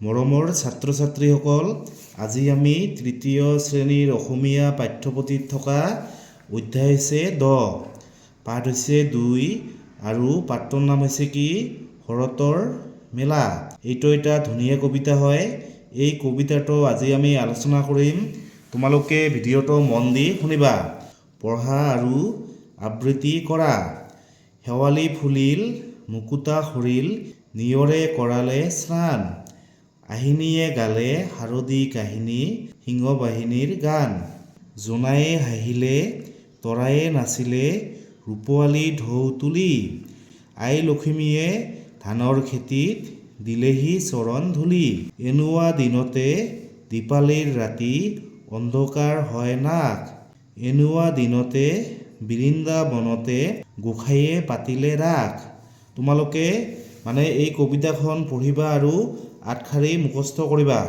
মৰমৰ ছাত্ৰ ছাত্ৰীসকল, আজি আমি তৃতীয় শ্ৰেণীৰ অসমীয়া পাঠ্যপুথিত থকা অধ্যায় হৈছে ১০, পাঠ হৈছে ২ আৰু পাঠটোৰ নাম হৈছে কি শৰতৰ মেলা। এইটো এটা ধুনীয়া কবিতা হয়। এই কবিতাটো আজি আমি আলোচনা কৰিম। তোমালোকে ভিডিঅ'টো মন দি শুনিবা, পঢ়া আৰু আবৃত্তি কৰা। শেৱালি ফুলিল, মুকুতা সৰিল, নিয়ৰে কৰালে স্নান। আহিনীয়ে গালে শাৰদী কাহিনী, সিংহ বাহিনীৰ গান। জোনায়ে হাঁহিলে, তৰায়ে নাচিলে, ৰূপোৱালী ঢৌ তুলি। আই লখিমীয়ে ধানৰ খেতিত দিলেহি চৰণ ধূলি। এনেকুৱা দিনতে দীপালিৰ ৰাতি, অন্ধকাৰ হয় নাক। এনেকুৱা দিনতে বৃন্দাবনতে গোসাঁইয়ে পাতিলে ৰাস। তোমালোকে এই কবিতাখন পঢ়িবা আৰু আঠশাৰী মুখস্থ কৰিবা।